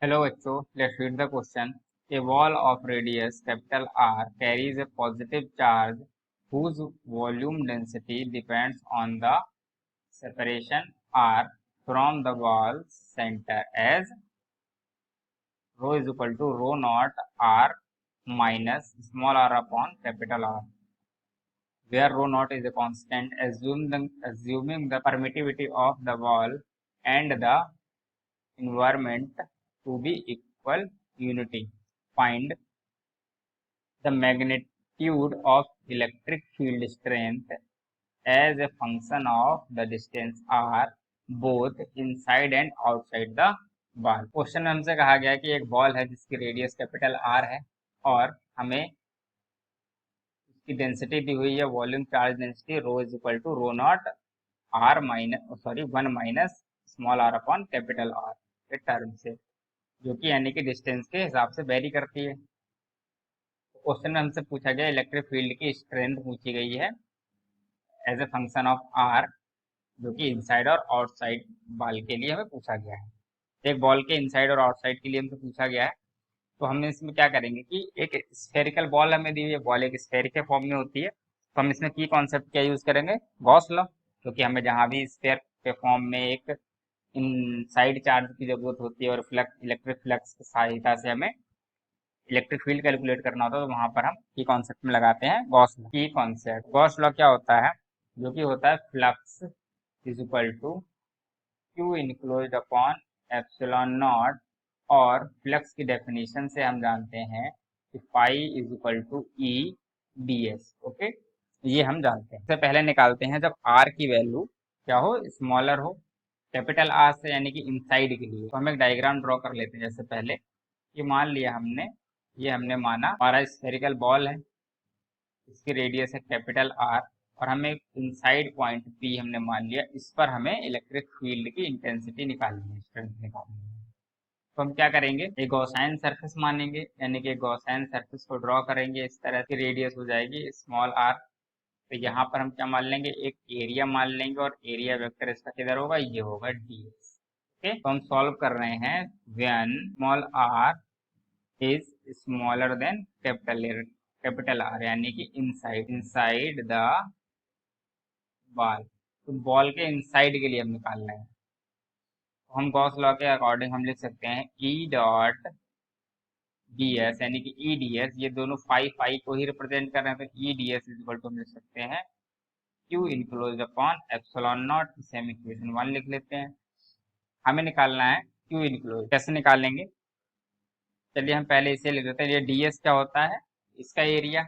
Hello bachcho, let's read the question. A ball of radius capital R carries a positive charge whose volume density depends on the separation R from the ball's center as rho is equal to rho naught R minus small r upon capital R, where rho naught is a constant, assuming the permittivity of the ball and the environment to be equal unity. Find the magnitude of electric field strength as a function of the distance r both inside and outside the ball. Question में हमसे कहा गया कि एक ball है जिसकी radius capital R है और हमें उसकी डेंसिटी दी हुई है volume charge density rho is equal to rho not r minus 1 minus small are upon capital R के टर्म से, जो कि यानी कि डिस्टेंस के हिसाब से वेरी करती है। क्वेश्चन में हमसे पूछा गया इलेक्ट्रिक फील्ड की स्ट्रेंथ पूछी गई है as a function of r, जो कि इनसाइड और आउटसाइड बॉल के लिए हमें पूछा गया है। एक बॉल के इनसाइड और आउटसाइड के लिए हमसे पूछा गया है, तो हम इसमें क्या करेंगे कि एक स्फेरिकल बॉल हमें दी हुई है, बॉल एक स्फेयर के फॉर्म में होती है, तो हम इसमें की कॉन्सेप्ट क्या यूज करेंगे, गॉस लॉ, क्योंकि हमें जहां भी स्फेयर के फॉर्म में एक इनसाइड चार्ज की जरूरत होती है और फ्लक्स इलेक्ट्रिक फ्लक्स की सहायता से हमें इलेक्ट्रिक फील्ड कैलकुलेट करना होता है, तो वहां पर हम की कॉन्सेप्ट में लगाते हैं गॉस लॉ। की कॉन्सेप्ट गॉस लॉ क्या होता है, जो कि होता है flux is equal to q enclosed upon epsilon not, और फ्लक्स की डेफिनेशन से हम जानते हैं कि phi is equal to E D S. Okay, ये हम जानते हैं। सबसे पहले निकालते हैं जब आर की वैल्यू क्या हो, स्मॉलर हो कैपिटल आर से, यानी कि इनसाइड के लिए, तो हम एक डायग्राम ड्रॉ कर लेते हैं। जैसे पहले ये मान लिया हमने, ये हमने माना हमारा स्फेरिकल बॉल है, इसकी रेडियस है कैपिटल आर, और हमें इनसाइड पॉइंट पी हमने मान लिया, इस पर हमें इलेक्ट्रिक फील्ड की इंटेंसिटी निकालनी है, स्ट्रेंथ निकालनी है। तो हम क्या करेंगे, एक गॉसाइन सरफेस मानेंगे, यानी कि गॉसाइन सरफेस को ड्रॉ करेंगे। इस तरह की रेडियस हो जाएगी स्मॉल आर। तो यहाँ पर हम क्या मान लेंगे, एक एरिया मान लेंगे, और एरिया वेक्टर इसका किधर होगा, ये होगा डी एस। ओके, तो हम सॉल्व कर रहे हैं when small r is smaller than capital R, यानी कि इनसाइड द बॉल। तो बॉल के इनसाइड के लिए हम निकालना है, तो हम गॉस लॉ के अकॉर्डिंग हम लिख सकते हैं ई डॉट डी एस, यानी कि ई डी एस, ये दोनों फाई फाई को ही रिप्रेजेंट कर रहे हैं, तो E D S is equal to हम लिख सकते हैं Q enclose upon epsilon not, इसे हम इक्वेशन 1 लिख लेते हैं। हमें निकालना है क्यू इनक्लोज, कैसे निकालेंगे, चलिए हम पहले इसे लिख देते हैं। ये डी एस क्या होता है, इसका एरिया,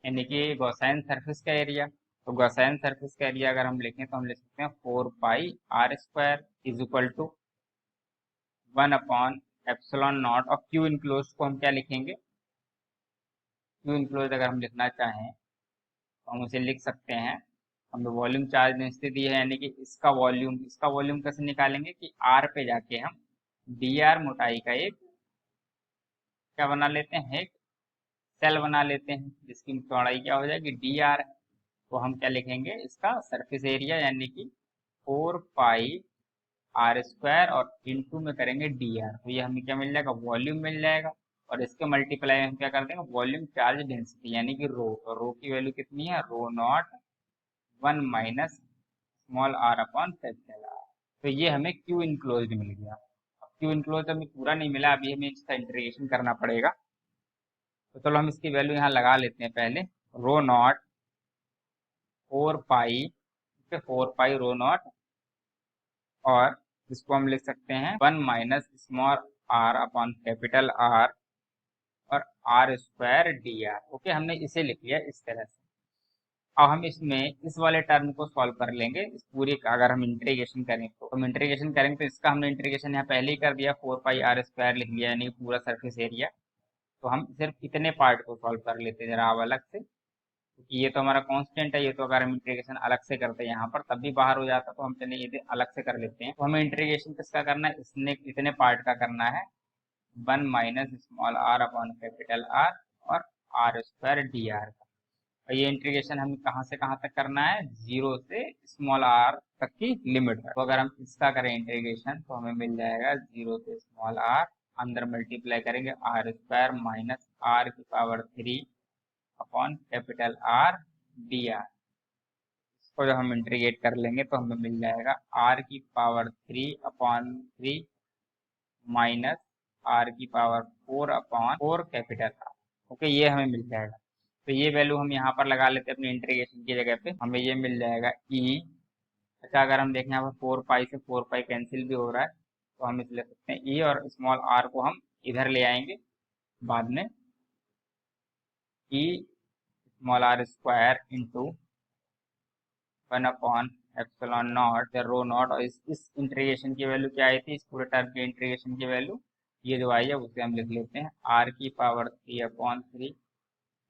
यानी कि गॉसाइन सरफेस का एरिया। तो गॉसाइन सरफेस का एरिया अगर हम लिखें तो हम लिख सकते हैं 4 pi r² is equal to 1 upon epsilon not, और क्यू इनक्लोज को हम क्या लिखेंगे, क्यू इनक्लोज अगर हम लिखना चाहें तो हम उसे लिख सकते हैं, हमें वॉल्यूम चार्ज डेंसिटी दी है, यानी कि इसका वॉल्यूम कैसे निकालेंगे कि आर पे जाके हम डी आर मोटाई का एक क्या बना लेते हैं, एक सेल बना लेते हैं, जिसकी चौड़ाई क्या हो जाएगी, डी आर। तो हम क्या लिखेंगे, इसका सरफेस एरिया, यानी कि 4 पाई r² और इनटू में करेंगे डी आर, तो ये हमें क्या मिल जाएगा, वॉल्यूम मिल जाएगा। और इसके मल्टीप्लाई हम क्या कर देंगे, वॉल्यूम चार्ज डेंसिटी, यानी कि रो, और रो की वैल्यू कितनी है, rho naught 1 minus small are upon capital R. तो ये हमें क्यू इनक्लोज मिल गया। अब क्यू इनक्लोज हमें पूरा नहीं मिला, अभी हमें इसका इंटीग्रेशन करना पड़ेगा। तो चलो हम इसकी वैल्यू यहाँ लगा लेते हैं पहले, रो नॉट 4 पाई, 4 पाई रो नॉट, और इसको हम लिख सकते हैं 1 minus small are upon capital R, और r² dr। ओके, हमने इसे लिख लिया इस तरह से। अब हम इसमें इस वाले टर्म को सॉल्व कर लेंगे, इस पूरे का अगर हम इंटीग्रेशन करें, तो हम इंटीग्रेशन करेंगे तो इसका हमने इंटीग्रेशन यहाँ पहले ही कर दिया, 4 पाई r² लिख लिया, यानी पूरा सरफेस एरिया। तो हम सिर्फ इतने पार्ट को सॉल्व कर लेते हैं जरा अब अलग से, क्योंकि ये तो हमारा कांस्टेंट है, ये तो अगर हम इंटीग्रेशन अलग से करते हैं यहाँ पर तब भी बाहर हो जाता, तो हम चलिए ये अलग से कर लेते हैं। तो हमें इंटीग्रेशन किसका करना है, इसने इतने पार्ट का करना है, 1 minus small are upon capital R, और r² dr का। और ये इंटीग्रेशन हमें कहाँ से कहाँ तक करना है, 0 से स्मॉल आर तक की लिमिट तक। तो अगर हम इसका करें इंटीग्रेशन तो हमें मिल जाएगा 0 से स्मॉल आर, अंदर मल्टीप्लाई करेंगे आर स्क्वायर माइनस आर की power 3 upon capital R D are. इसको जब हम इंटीग्रेट कर लेंगे तो हमें मिल जाएगा आर की पावर 3/3 माइनस आर की पावर 4/4 कैपिटल आर। ओके, ये हमें मिल जाएगा। तो ये वैल्यू हम यहाँ पर लगा लेते हैं अपनी इंटीग्रेशन की जगह पे, हमें ये मिल जाएगा ई। अच्छा, अगर हम देखें यहाँ पर 4 पाई से 4 पाई कैंसिल भी हो रहा है तो हम इसे ले सकते हैं ई, और स्मॉल आर को हम इधर ले आएंगे बाद में, E small R square into 1/एप्सिलॉन नॉट रो नॉट। और इस इंटीग्रेशन की वैल्यू क्या आई थी, इस पूरे टर्म के इंटीग्रेशन की वैल्यू ये जो आई है उसे हम लिख लेते हैं आर की पावर 3/3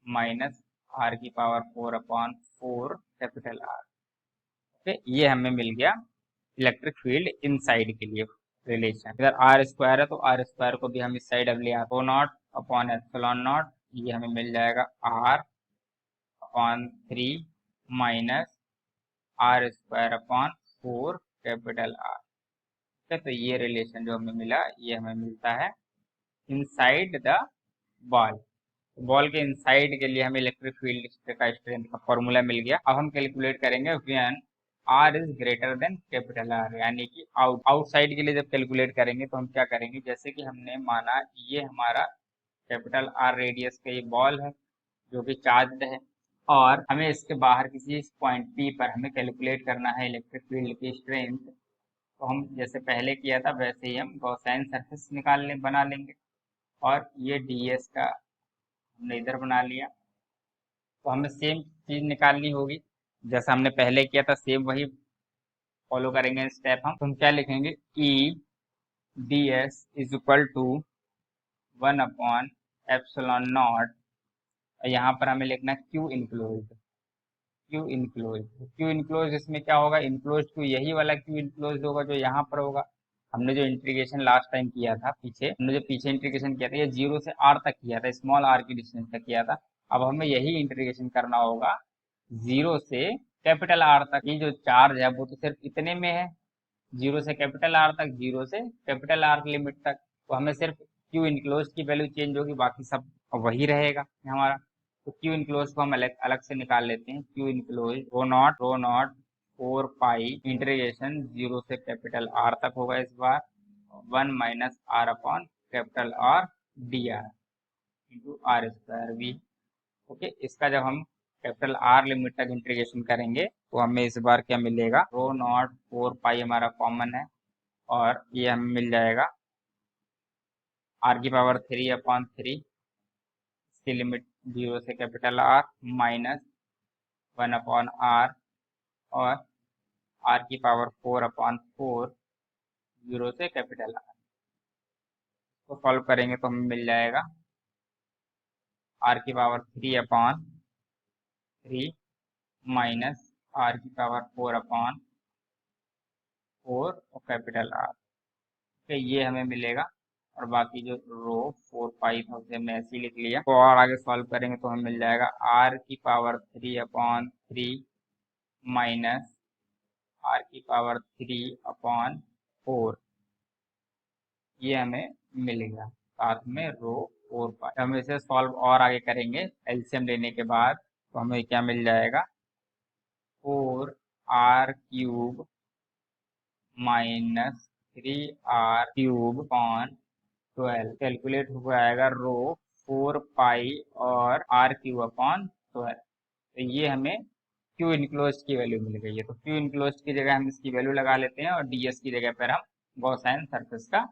माइनस आर की पावर 4/4 कैपिटल आर। ओके, ये हमें मिल गया इलेक्ट्रिक फील्ड इनसाइड के लिए रिलेशन। इधर आर स्क्वायर है तो आर स्क्वायर को भी हम इस साइड अब ले आते, rho naught upon epsilon naught, ये हमें मिल जाएगा r/3 minus R square upon 4 capital R. ठीक है, तो ये रिलेशन जो हमें मिला ये हमें मिलता है इनसाइड द बॉल। बॉल के इनसाइड के लिए हमें इलेक्ट्रिक फील्ड का स्ट्रेंथ का फॉर्मूला मिल गया। अब हम कैलकुलेट करेंगे when R is greater than capital R, यानी कि आउटसाइड के लिए जब कैलकुलेट करेंगे तो हम क्या करेंगे, जैसे कि हमने माना ये हमारा कैपिटल आर रेडियस का ये बॉल है जो कि चार्ज्ड है, और हमें इसके बाहर किसी पॉइंट पी पर हमें कैलकुलेट करना है इलेक्ट्रिक फील्ड की स्ट्रेंथ। तो हम जैसे पहले किया था वैसे ही हम गॉसियन सरफेस बना लेंगे, और ये डीएस का हमने इधर बना लिया। तो हमें सेम चीज निकालनी होगी, जैसा हमने पहले किया था सेम वही फॉलो करेंगे स्टेप हम। तो हम क्या लिखेंगे, E D S is equal to 1/एप्सिलॉन नॉट, यहाँ पर हमें लिखना है क्यू इनक्लोज। क्यू इनक्लोज इसमें क्या होगा, इनक्लोज क्यू यही वाला क्यू इनक्लोज होगा जो यहाँ पर होगा। हमने जो इंटीग्रेशन लास्ट टाइम किया था पीछे, हमने जो पीछे इंटीग्रेशन किया था ये 0 से आर तक किया था, स्मॉल आर की डिस्टेंस तक किया था। अब हमें यही इंटीग्रेशन करना होगा 0 से कैपिटल आर तक। ये जो चार्ज है वो तो सिर्फ इतने में है, 0 से कैपिटल आर तक, 0 से कैपिटल आर लिमिट तक। तो हमें सिर्फ क्यू इनक्लोज की वैल्यू चेंज होगी, बाकी सब वही रहेगा हमारा। तो क्यू इनक्लोज को हम अलग अलग से निकाल लेते हैं। Q enclose rho naught 4 pi integration 0 से कैपिटल आर तक होगा इस बार, 1 minus R upon capital R D R into R square V. Okay, इसका जब हम कैपिटल आर लिमिट तक इंटीग्रेशन करेंगे तो हमें इस बार क्या मिलेगा, रो नॉट 4 पाई हमारा कॉमन है, और ये हमें मिल जाएगा आर की पावर 3/3, इसकी लिमिट 0 से कैपिटल आर माइनस 1/आर, और आर की पावर 4/4 0 से कैपिटल आर। तो सॉल्व करेंगे तो हमें मिल जाएगा आर की पावर 3/3 माइनस आर की पावर 4/4 और कैपिटल आर। तो ये हमें मिलेगा, और बाकी जो रो 4 पाई था उसे हमने ऐसे ही लिख लिया। तो और आगे सॉल्व करेंगे तो हमें मिल जाएगा आर की पावर 3/3 माइनस आर की पावर 3/4, ये हमें मिलेगा साथ में रो 4 पाई। हम इसे सॉल्व और आगे करेंगे एलसीएम लेने के बाद, तो हमें क्या मिल जाएगा, 4r³ minus 3r³ upon 12 calculate हो जाएगा रो 4 पाई और r³ अपॉन 12। तो ये हमें क्यू इनक्लोज की वैल्यू मिल गई है। तो क्यू इनक्लोज की जगह हम इसकी वैल्यू लगा लेते हैं, और डीएस की जगह पर हम गॉसियन सरफेस का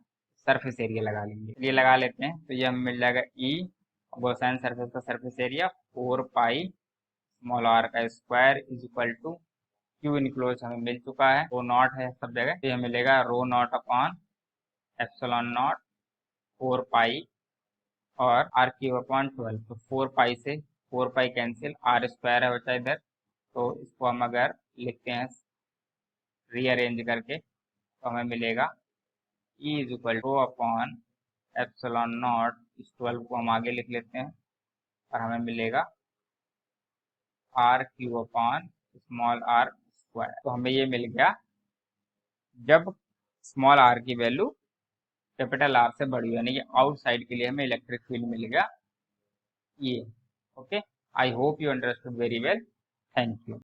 सरफेस एरिया लगा लेंगे। ये लगा लेते हैं तो ये हमें मिल जाएगा ई गॉसियन सरफेस का surface area 4 pi small r का square is equal to q enclose हमें मिल चुका है, रो नॉट है सब जगह, तो ये मिलेगा रो नॉट अपॉन एप्सिलॉन नॉट 4 पाई और r³/12। तो 4 पाई से 4 पाई कैंसिल, आर स्क्वायर है बचा इधर, तो इसको हम अगर लिखते हैं रीअरेंज करके तो हमें मिलेगा E is equal two upon epsilon not, इस 12 को हम आगे लिख लेते हैं, और हमें मिलेगा R Q upon small R square. तो हमें ये मिल गया जब स्मॉल आर की वैल्यू कैपिटल आर से बड़ी, यानी कि आउटसाइड के लिए हमें इलेक्ट्रिक फील्ड मिल गया ये। Okay, I hope you understood very well. Thank you.